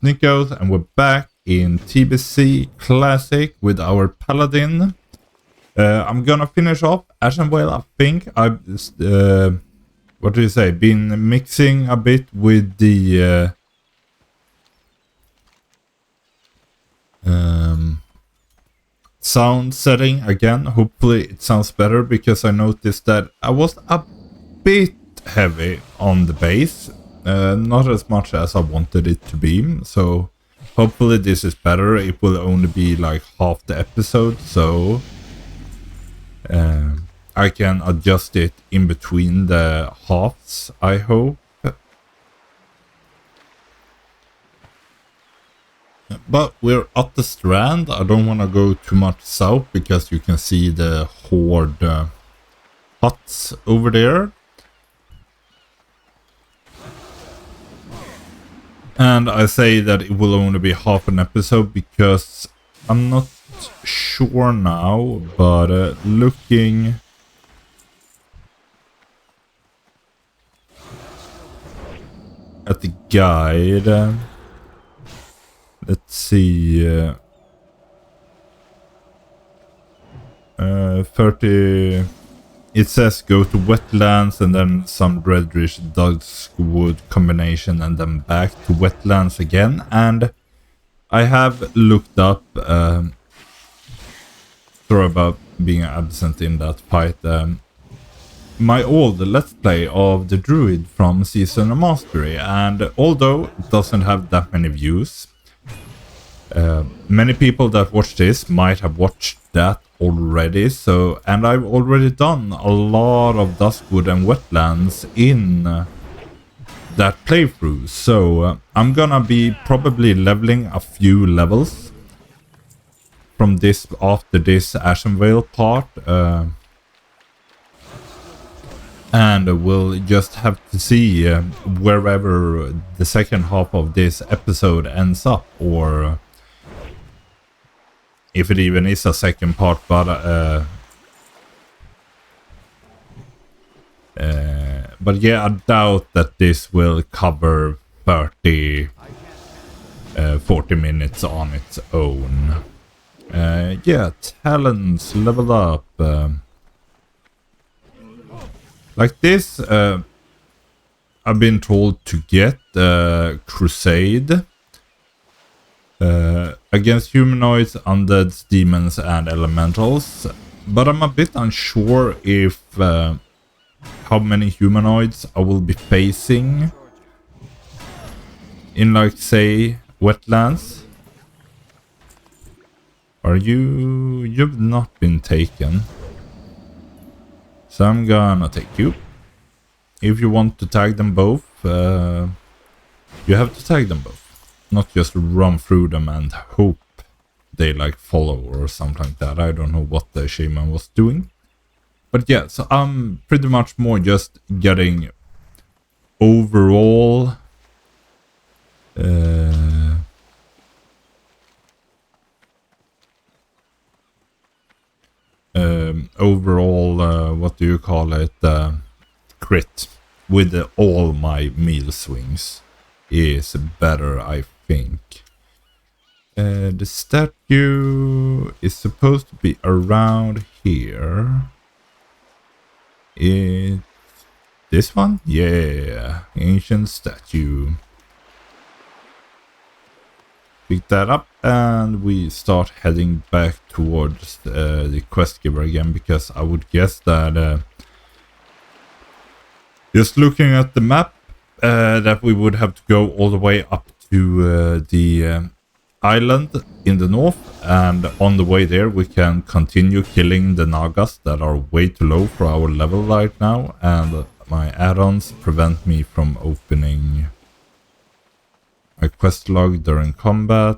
Nickose, and we're back in TBC Classic with our Paladin. I'm gonna finish off Ashenvale, I think. I've, what do you say, been mixing a bit with the sound setting again. Hopefully it sounds better, because I noticed that I was a bit heavy on the bass. Not as much as I wanted it to be, so hopefully this is better. It will only be like half the episode, so I can adjust it in between the halves, I hope. But we're at the strand. I don't want to go too much south, because you can see the horde huts over there. And I say that it will only be half an episode because I'm not sure now, but looking at the guide, let's see, 30, it says go to wetlands and then some reddish duskwood combination and then back to wetlands again. And I have looked up, sorry about being absent in that fight, my old Let's Play of the Druid from Season of Mastery, and although it doesn't have that many views, many people that watch this might have watched that already, so, and I've already done a lot of Duskwood and Wetlands in that playthrough, so I'm gonna be probably leveling a few levels from this after this Ashenvale part, and we'll just have to see wherever the second half of this episode ends up, or if it even is a second part, but yeah, I doubt that this will cover 30, 40 minutes on its own. Yeah, talents level up. Like this, I've been told to get Crusade. Against humanoids, undeads, demons, and elementals, but I'm a bit unsure if how many humanoids I will be facing in, like, say, wetlands. You've not been taken, so I'm gonna take you. If you want to tag them both, you have to tag them both. Not just run through them and hope they, like, follow or something like that. I don't know what the shaman was doing. But yeah, so I'm pretty much more just getting overall what do you call it, crit with all my meal swings is better, I think. The statue is supposed to be around here. It's this one? Yeah, ancient statue. Pick that up and we start heading back towards the quest giver again, because I would guess that just looking at the map, that we would have to go all the way up to the island in the north, and on the way there we can continue killing the Nagas that are way too low for our level right now, and my add-ons prevent me from opening my quest log during combat.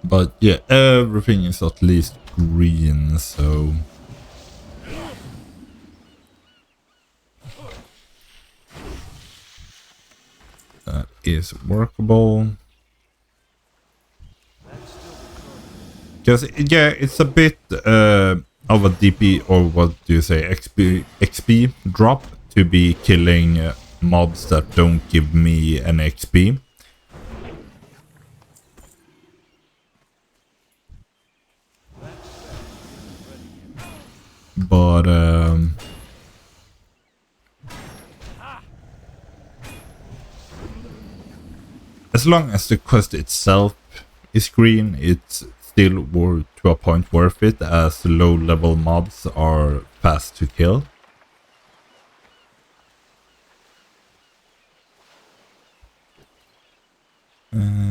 But yeah, everything is at least green, so that is workable. Because yeah, it's a bit of a DP, or what do you say, XP drop to be killing mobs that don't give me an XP. But as long as the quest itself is green, it's still to a point worth it, as low level mobs are fast to kill.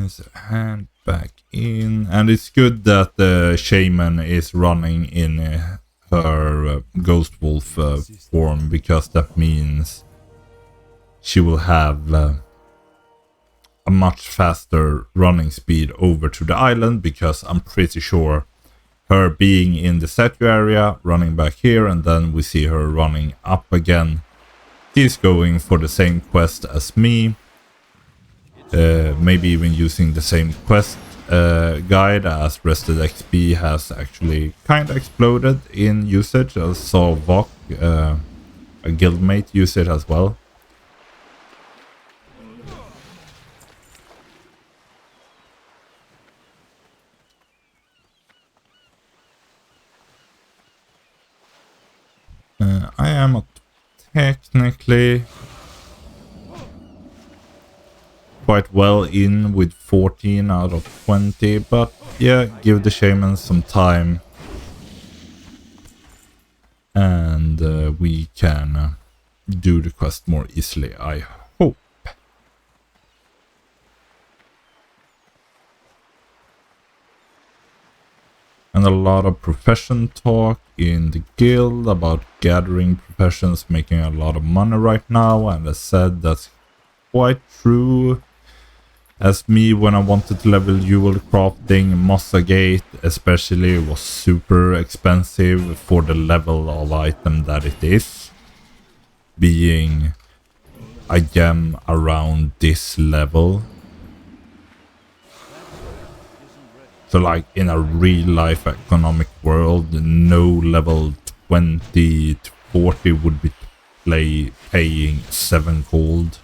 So hand back in, and it's good that the shaman is running in her ghost wolf form, because that means she will have a much faster running speed over to the island, because I'm pretty sure her being in the statue area, running back here, and then we see her running up again. She's going for the same quest as me. Maybe even using the same quest guide, as Rested XP has actually kind of exploded in usage. I saw Vok, a guildmate, use it as well. I am technically quite well in with 14 out of 20, but yeah, give the shaman some time and we can do the quest more easily, I hope. And a lot of profession talk in the guild about gathering professions, making a lot of money right now, and as said, that's quite true. As me, when I wanted to level jewel crafting, Mossa Gate especially was super expensive for the level of item that it is. Being a gem around this level. So like in a real life economic world, no level 20 to 40 would be paying 7 gold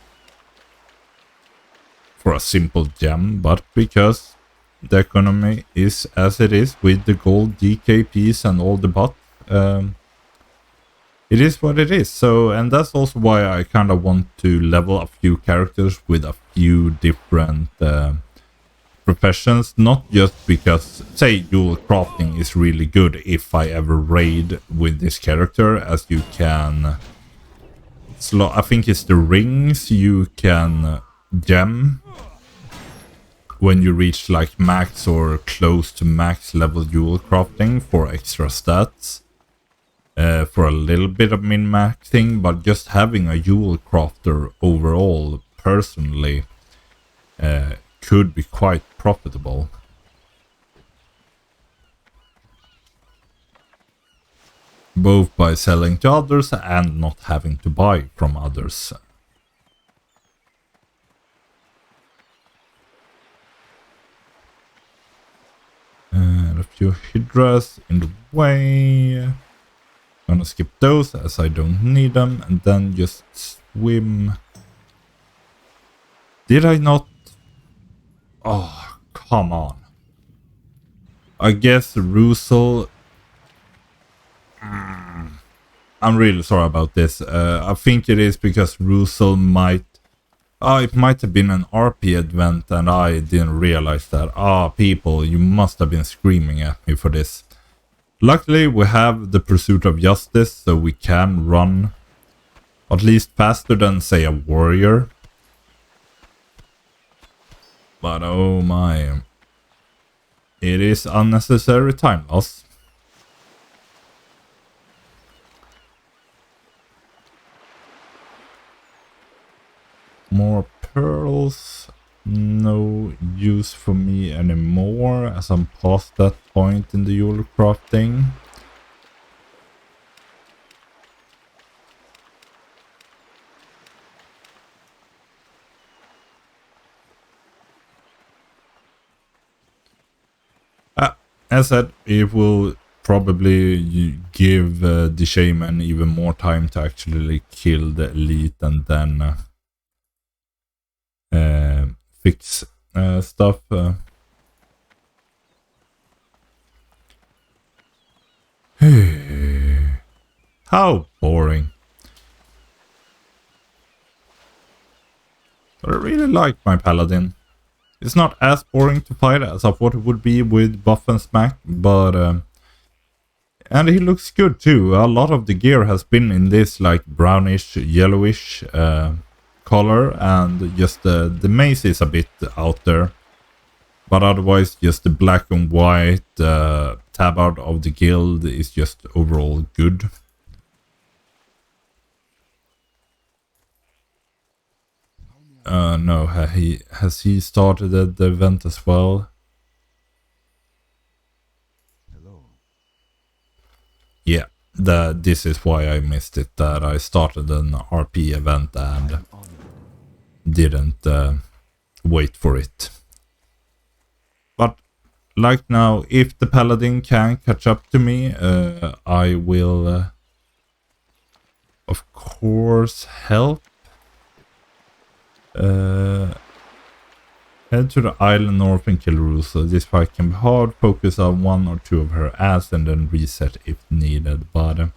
for a simple gem, but because the economy is as it is with the gold DKPs and all the bots, it is what it is. So, and that's also why I kind of want to level a few characters with a few different professions, not just because, say, jewel crafting is really good if I ever raid with this character, as you can I think it's the rings you can gem when you reach like max or close to max level jewel crafting for extra stats, for a little bit of min-maxing, but just having a jewel crafter overall personally could be quite profitable. Both by selling to others and not having to buy from others. And a few hydras in the way. Gonna skip those as I don't need them, and then just swim. Did I not? Oh, come on. I guess Russell. I'm really sorry about this. I think it is because Russell might... it might have been an RP event and I didn't realize that. People, you must have been screaming at me for this. Luckily, we have the Pursuit of Justice, so we can run at least faster than, say, a warrior. But oh my... It is unnecessary time loss. More pearls, no use for me anymore as I'm past that point in the jewel crafting. As said, it will probably you give the shaman even more time to actually kill the elite and then fix stuff. How boring. But I really like my paladin. It's not as boring to fight as I thought it would be with buff and smack, but and he looks good too. A lot of the gear has been in this like brownish, yellowish color, and just the mace is a bit out there. But otherwise, just the black and white tabard of the guild is just overall good. No, has he started the event as well? Hello. Yeah, this is why I missed it. That I started an RP event and didn't wait for it. But like now, if the paladin can catch up to me, I will, of course, help. Head to the island north and kill Rusa. This fight can be hard. Focus on one or two of her ass and then reset if needed. But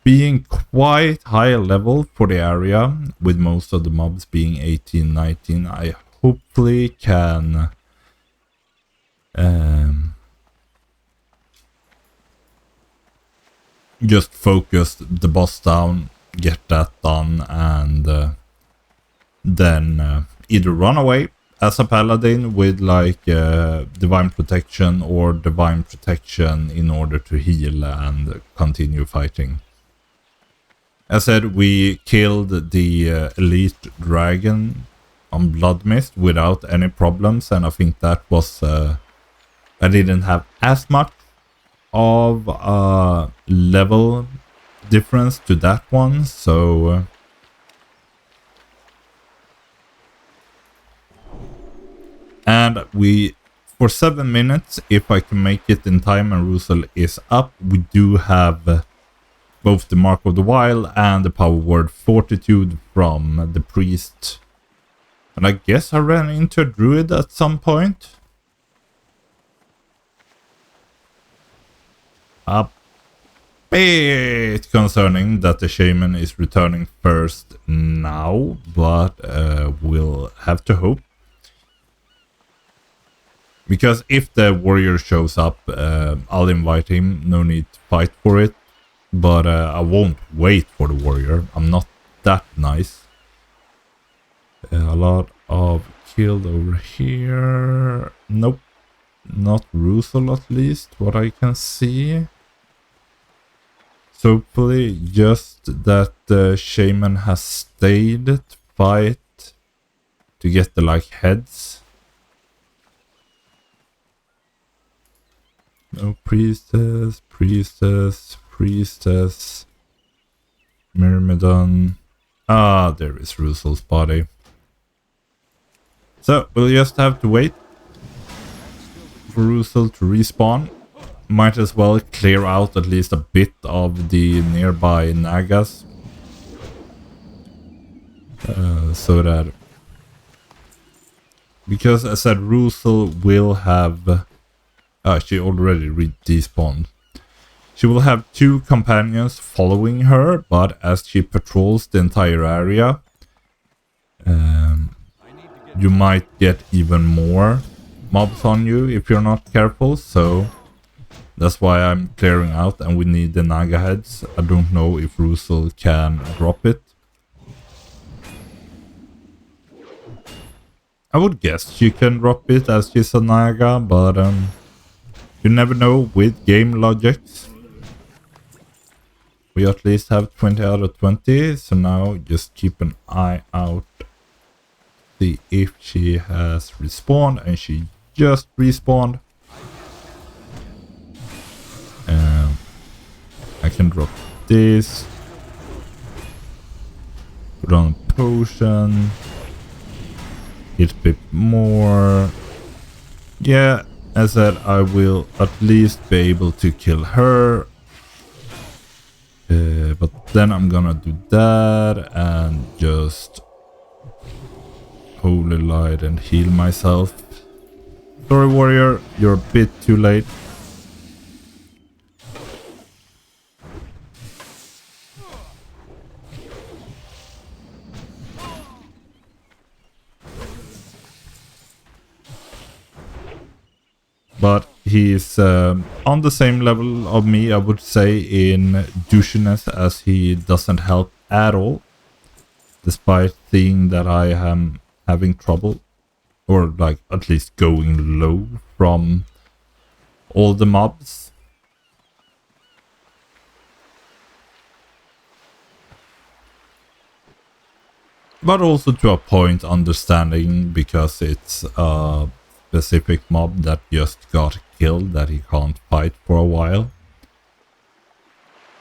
being quite high level for the area, with most of the mobs being 18, 19, I hopefully can just focus the boss down, get that done, and then either run away as a paladin with like divine protection, or divine protection in order to heal and continue fighting. As said, we killed the elite dragon on Blood Mist without any problems, and I think that was I didn't have as much of a level difference to that one, so and we, for 7 minutes, if I can make it in time and Rusel is up, we do have both the Mark of the Wild and the power word Fortitude from the priest. And I guess I ran into a druid at some point. A bit concerning that the shaman is returning first now, but we'll have to hope. Because if the warrior shows up, I'll invite him, no need to fight for it. But I won't wait for the warrior, I'm not that nice. A lot of killed over here. Nope, not Rusel at least, what I can see. So hopefully just that the shaman has stayed to fight to get the like heads. No priestess, priestess, priestess, Myrmidon. Ah, there is Rusel's body. So we'll just have to wait for Rusel to respawn. Might as well clear out at least a bit of the nearby Nagas. So that... Because as I said, Rusel will have... she already despawned. She will have 2 companions following her, but as she patrols the entire area, you might get even more mobs on you if you're not careful, so that's why I'm clearing out, and we need the Naga heads. I don't know if Rusel can drop it. I would guess she can drop it as she's a Naga, but you never know with game logics. We at least have 20 out of 20, so now just keep an eye out. See if she has respawned, and she just respawned. I can drop this. Put on a potion. Hit a bit more. Yeah, I said I will at least be able to kill her. But then I'm gonna do that and just Holy Light and heal myself. Sorry, warrior, you're a bit too late. But he's on the same level of me, I would say, in douchiness, as he doesn't help at all. Despite seeing that I am having trouble, or like at least going low from all the mobs. But also to a point understanding, because it's a specific mob that just got killed that he can't fight for a while.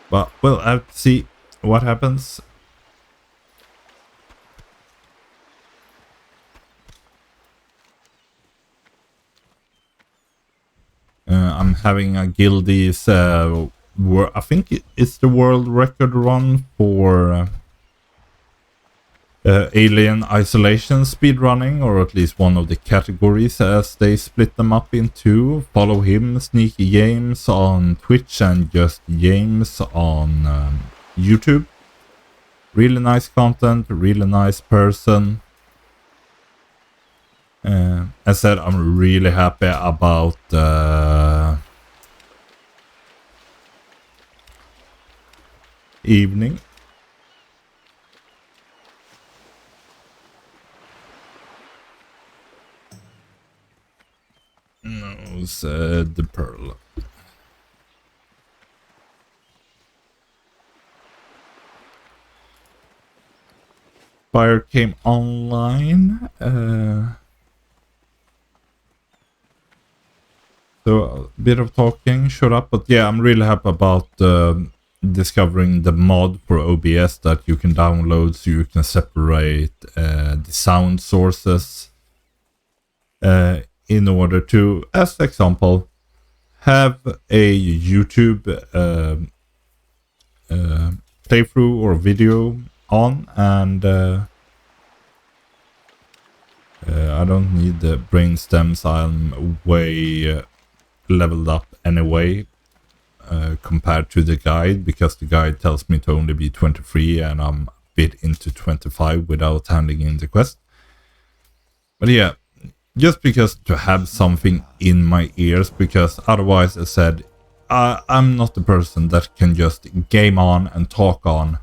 But we'll have to see what happens. I'm having a guildies, I think it's the world record run for Alien Isolation speedrunning, or at least one of the categories, as they split them up into. Follow him, Sneaky Games on Twitch and Just Games on YouTube. Really nice content, really nice person. I said I'm really happy about evening. No, said the pearl. Fire came online. So a bit of talking, shut up. But yeah, I'm really happy about discovering the mod for OBS that you can download, so you can separate the sound sources in order to, as example, have a YouTube playthrough or video on, and I don't need the brain stems. I'm way leveled up anyway compared to the guide, because the guide tells me to only be 23 and I'm a bit into 25 without handing in the quest. But yeah, just because to have something in my ears, because otherwise, I said, I'm not the person that can just game on and talk on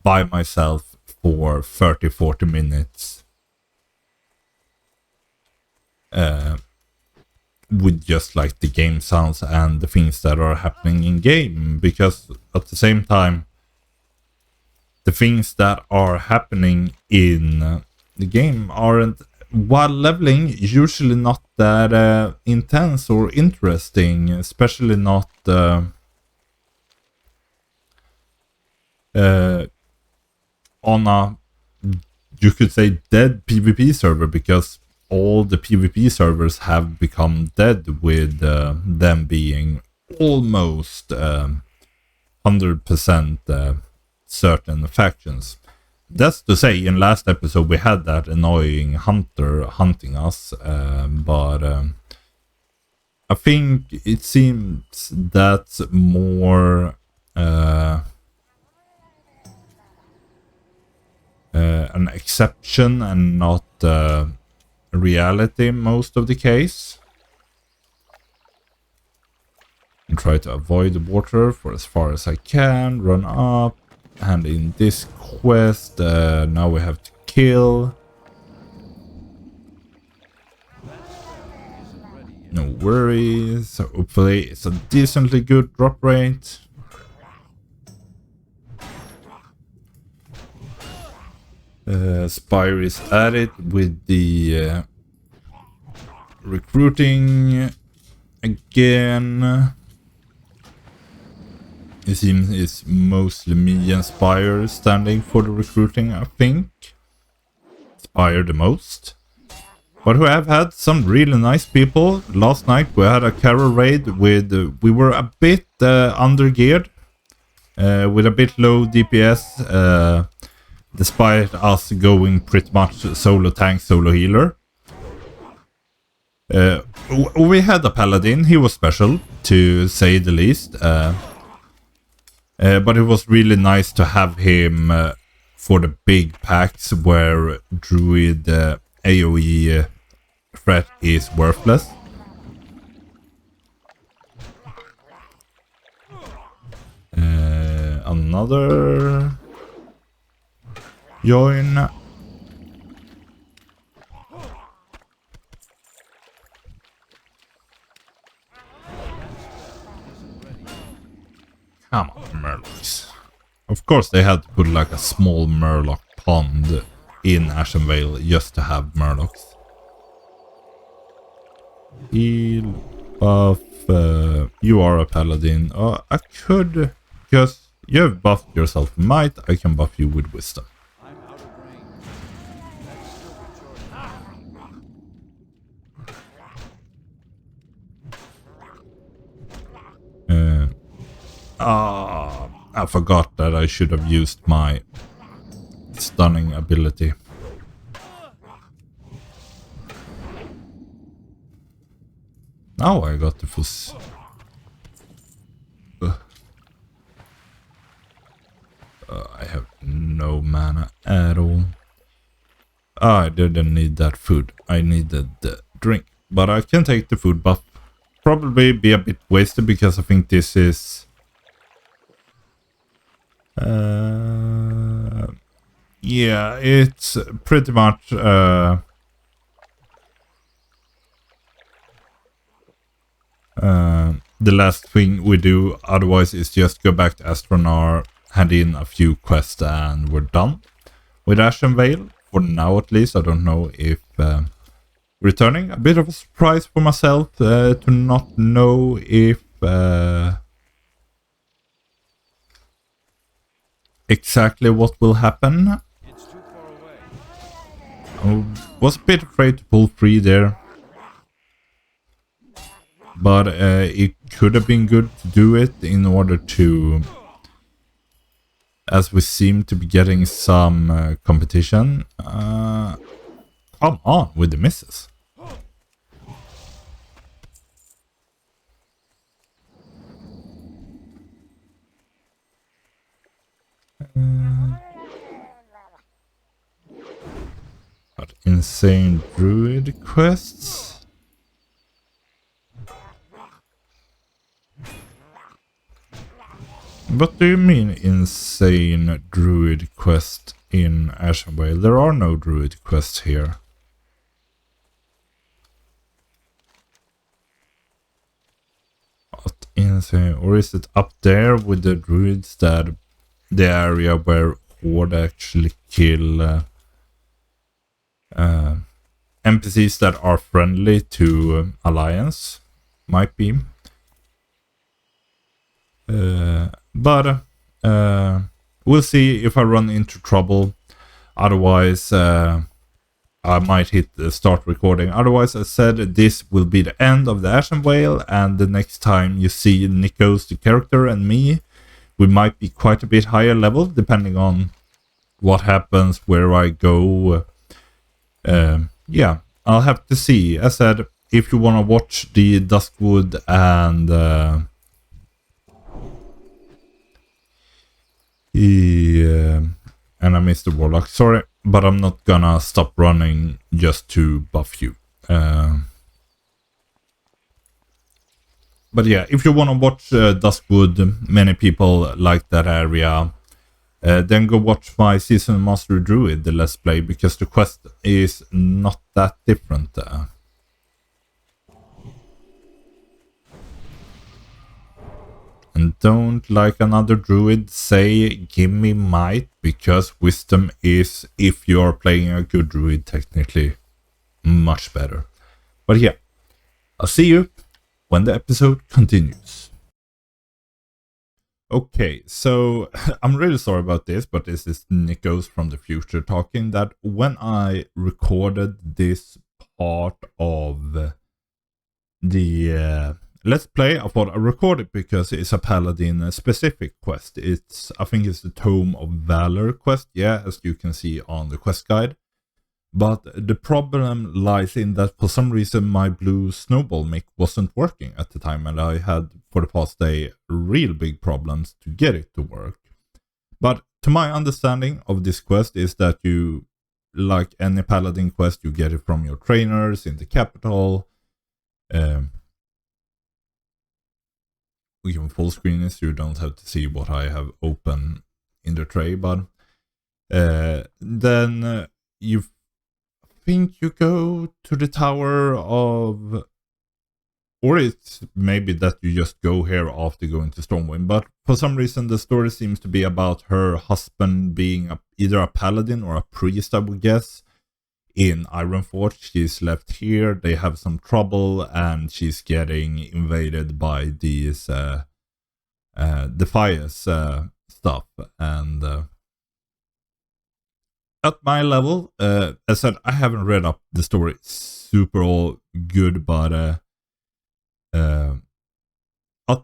by myself for 30-40 minutes with just like the game sounds and the things that are happening in game, because at the same time the things that are happening in the game aren't, while leveling, usually not that intense or interesting, especially not on a, you could say, dead PvP server, because all the PvP servers have become dead, with them being almost 100% certain factions. That's to say, in last episode we had that annoying hunter hunting us, but I think it seems that's more an exception and not reality most of the case. And try to avoid the water for as far as I can. Run up, hand in this quest. Now we have to kill. No worries. Hopefully it's a decently good drop rate. Spire is at it with the recruiting again. It seems it's mostly me and Spire standing for the recruiting, I think. Spire the most. But we have had some really nice people. Last night we had a carol raid with... we were a bit under-geared. With a bit low DPS. Despite us going pretty much solo tank, solo healer. We had a paladin. He was special, to say the least. But it was really nice to have him for the big packs where druid AoE threat is worthless. Another join. Come on, Murlocs. Of course they had to put like a small Murloc pond in Ashenvale just to have Murlocs. Heal, buff, you are a paladin. I could, because you have buffed yourself with might, I can buff you with wisdom. I forgot that I should have used my stunning ability. Now I got the fuss. I have no mana at all. I didn't need that food. I needed the drink. But I can take the food buff. Probably be a bit wasted because I think this is... yeah, it's pretty much the last thing we do. Otherwise, is just go back to Astronar, hand in a few quests, and we're done with Ashenvale. For now, at least. I don't know if returning. A bit of a surprise for myself to not know if exactly what will happen. It's too far away. I was a bit afraid to pull 3 there. But it could have been good to do it in order to... as we seem to be getting some competition. Come on with the misses. But insane druid quests. What do you mean insane druid quest in Ashenvale? There are no druid quests here. What insane? Or is it up there with the druids, that the area where Horde actually kill NPCs that are friendly to Alliance? Might be. But we'll see if I run into trouble. Otherwise, I might hit the start recording. Otherwise, as I said, this will be the end of the Ashenvale, and the next time you see Nickose, the character, and me, we might be quite a bit higher level, depending on what happens, where I go. Yeah, I'll have to see. As I said, if you want to watch the Duskwood and I missed the Warlock, sorry, but I'm not gonna stop running just to buff you. But yeah, if you want to watch Duskwood, many people like that area, then go watch my Season Master Druid, the Let's Play, because the quest is not that different. And don't, like another druid, say give me might, because wisdom is, if you're playing a good druid, technically much better. But yeah, I'll see you when the episode continues. Okay, so I'm really sorry about this, but this is Nickose from the future talking, that when I recorded this part of the Let's Play. I thought I record it because it's a Paladin specific quest. I think it's the Tome of Valor quest, yeah, as you can see on the quest guide. But the problem lies in that for some reason my blue snowball mic wasn't working at the time, and I had for the past day real big problems to get it to work. But to my understanding of this quest is that you, like any Paladin quest, you get it from your trainers in the capital. We can full screen this so you don't have to see what I have open in the tray, but then you think you go to the tower of, or it's maybe that you just go here after going to Stormwind, but for some reason the story seems to be about her husband being either a paladin or a priest, I would guess, in Ironforge. She's left here, they have some trouble, and she's getting invaded by these Defias stuff, and at my level, as I said, I haven't read up the story super all good, but at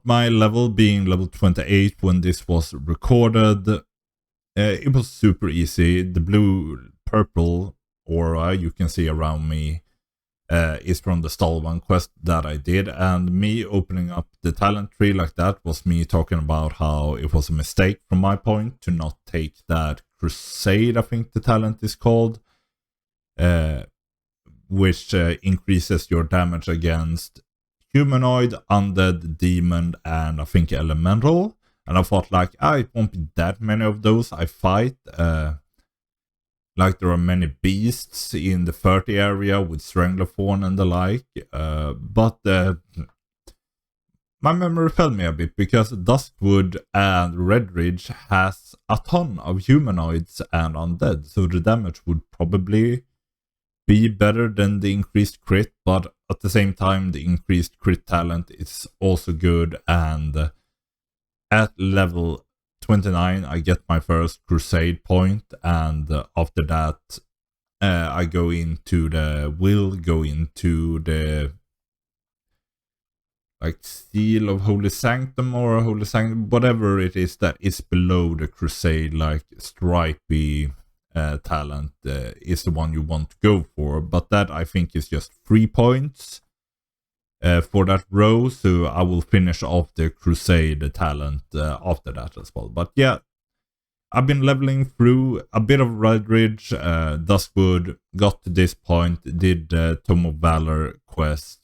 my level, being level 28 when this was recorded, it was super easy. The blue-purple aura you can see around me is from the Stalwan quest that I did, and me opening up the talent tree like that was me talking about how it was a mistake from my point to not take that Crusade, I think the talent is called, which increases your damage against humanoid, undead, demon, and I think elemental. And I thought like, it won't be that many of those I fight. Like there are many beasts in the 30 area with Stranglerthorn and the like, but my memory failed me a bit because Duskwood and Redridge has a ton of humanoids and undead, so the damage would probably be better than the increased crit, but at the same time the increased crit talent is also good, and at level 29 I get my first Crusade point, and after that I go into the like Seal of Holy Sanctum or Holy Sanctum, whatever it is that is below the Crusade, like stripy talent is the one you want to go for, but that I think is just 3 points for that row, so I will finish off the Crusade talent after that as well. But yeah, I've been leveling through a bit of Redridge, Duskwood, got to this point, did the Tome of Valor quest.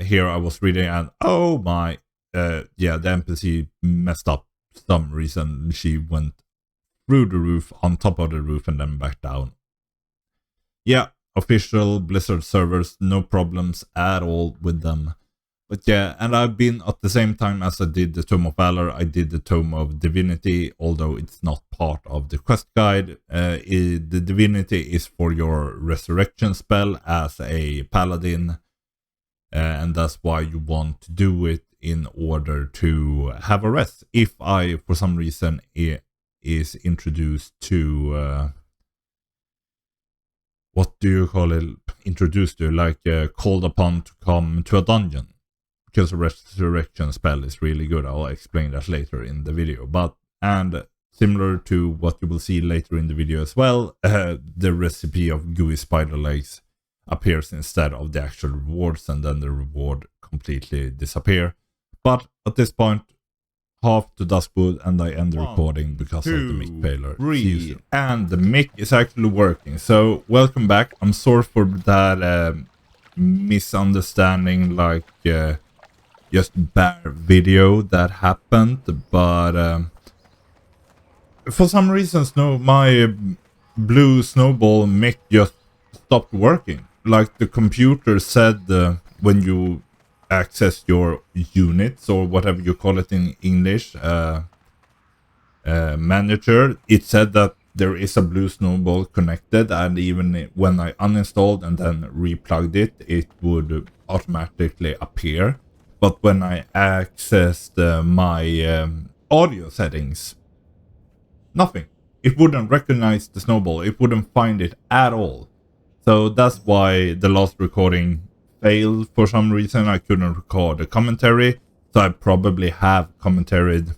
Here I was reading, and oh my, yeah, the NPC messed up for some reason. She went through the roof, on top of the roof, and then back down. Yeah, official Blizzard servers, no problems at all with them. But yeah, and I've been, at the same time as I did the Tome of Valor, I did the Tome of Divinity, although it's not part of the quest guide. The Divinity is for your resurrection spell as a paladin. And that's why you want to do it in order to have a rest. If I, for some reason, is introduced to, what do you call it? Introduced to, like called upon to come to a dungeon. Because the resurrection spell is really good. I'll explain that later in the video. And similar to what you will see later in the video as well, the recipe of gooey spider legs appears instead of the actual rewards, and then the reward completely disappear. But at this point, half to Duskwood, and I end the recording because of the mic failure. And the mic is actually working. So welcome back. I'm sorry for that misunderstanding, like just bad video that happened, but for some reasons, no, my blue snowball mic just stopped working. Like the computer said when you access your units, or whatever you call it in English, manager, it said that there is a blue snowball connected, and even when I uninstalled and then replugged it, it would automatically appear. But when I accessed my audio settings, nothing. It wouldn't recognize the snowball. It wouldn't find it at all. So that's why the last recording failed for some reason. I couldn't record a commentary, so I probably have commentaried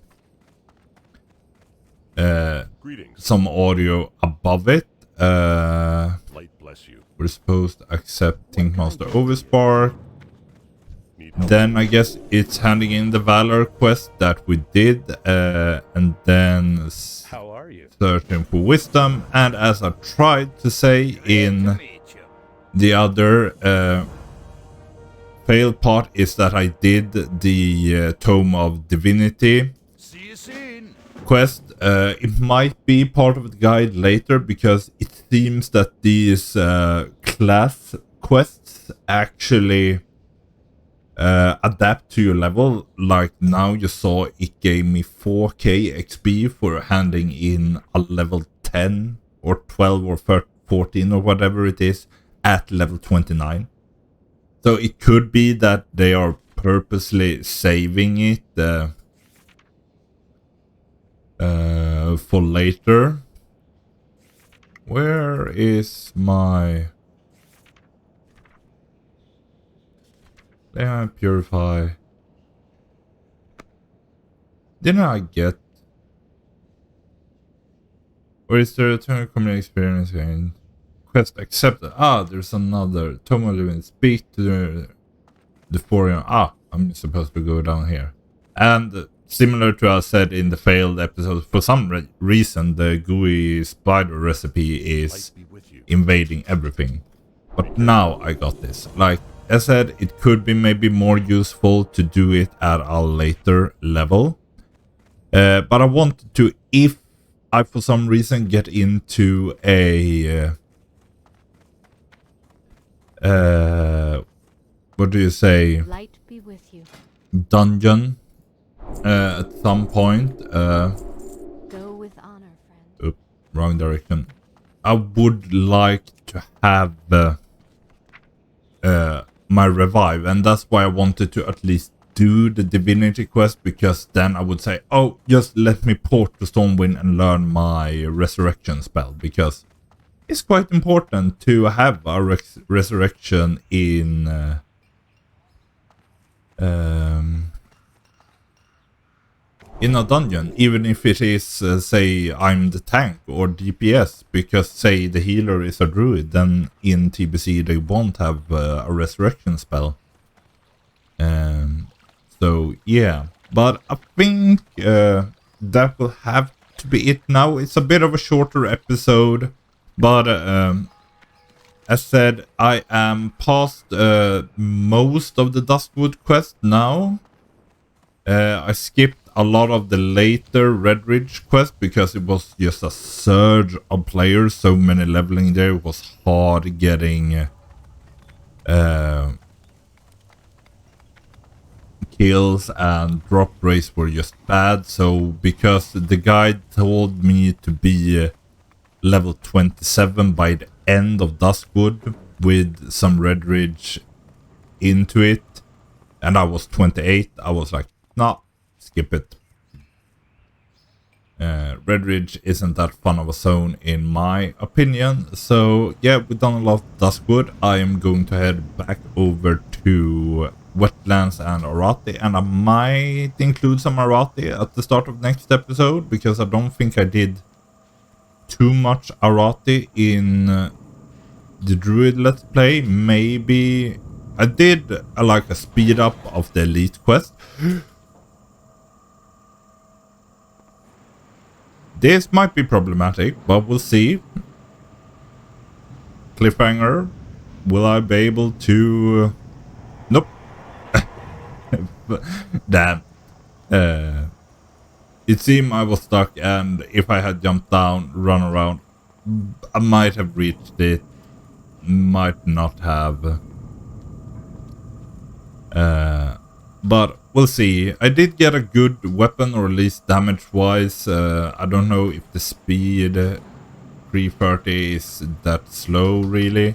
some audio above it. Light bless you. We're supposed to accept Thinkmaster Overspark. Then I guess it's handing in the Valor quest that we did, and then How are you? searching for wisdom. And as I tried to say in the other fail part, is that I did the Tome of Divinity See you soon. quest. It might be part of the guide later, because it seems that these class quests actually adapt to your level. Like now you saw it gave me 4k XP for handing in a level 10 or 12 or 14 or whatever it is at level 29. So it could be that they are purposely saving it for later. Where is my... Yeah, purify. Didn't I get... Or is there a turn community experience gain? Quest accepted. Ah, there's another. Tome of Living. Speak to the foreign. Ah, I'm supposed to go down here. And similar to I said in the failed episode, for some reason the gooey spider recipe is invading everything. But now I got this. Like I said, it could be maybe more useful to do it at a later level. But I wanted to, if I for some reason get into a what do you say? Light be with you. Dungeon at some point. Go with honor, friend. Oops, wrong direction. I would like to have my revive, and that's why I wanted to at least do the divinity quest, because then I would say, oh, just let me port to Stormwind and learn my resurrection spell, because it's quite important to have a resurrection in a dungeon, even if it is say I'm the tank or DPS, because say the healer is a druid, then in TBC they won't have a resurrection spell. So yeah, but I think that will have to be it now. It's a bit of a shorter episode, but as said, I am past most of the Duskwood quest now. I skipped a lot of the later Redridge quest because it was just a surge of players, so many leveling there. It was hard getting kills, and drop rates were just bad. So because the guide told me to be level 27 by the end of Duskwood with some Redridge into it, and I was 28, I was like, nah, skip it. Redridge isn't that fun of a zone in my opinion. So yeah, we've done a lot of Duskwood. I am going to head back over to Wetlands and Arati, and I might include some Arati at the start of next episode, because I don't think I did too much Arati in the Druid Let's Play. Maybe I did like a speed up of the Elite quest. This might be problematic, but we'll see. Cliffhanger. Will I be able to... Nope. Damn. It seemed I was stuck, and if I had jumped down, run around, I might have reached it. Might not have. But we'll see. I did get a good weapon, or at least damage-wise. I don't know if the speed 330 is that slow, really.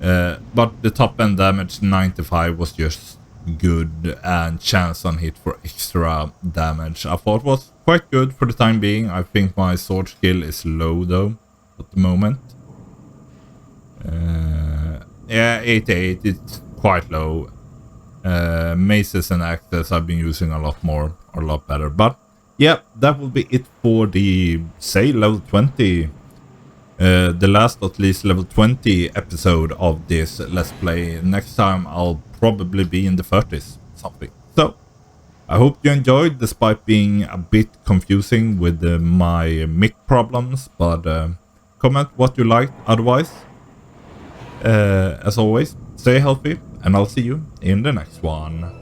But the top-end damage 95 was just good, and chance on hit for extra damage I thought was quite good for the time being. I think my sword skill is low, though, at the moment. Yeah, 88, it's quite low. Maces and axes I've been using a lot more, or a lot better. But yeah, that will be it for the, say, level 20. The last, at least, level 20 episode of this Let's Play. Next time I'll probably be in the 30s, something. So, I hope you enjoyed, despite being a bit confusing with my mic problems. But comment what you liked otherwise. As always, stay healthy, and I'll see you in the next one.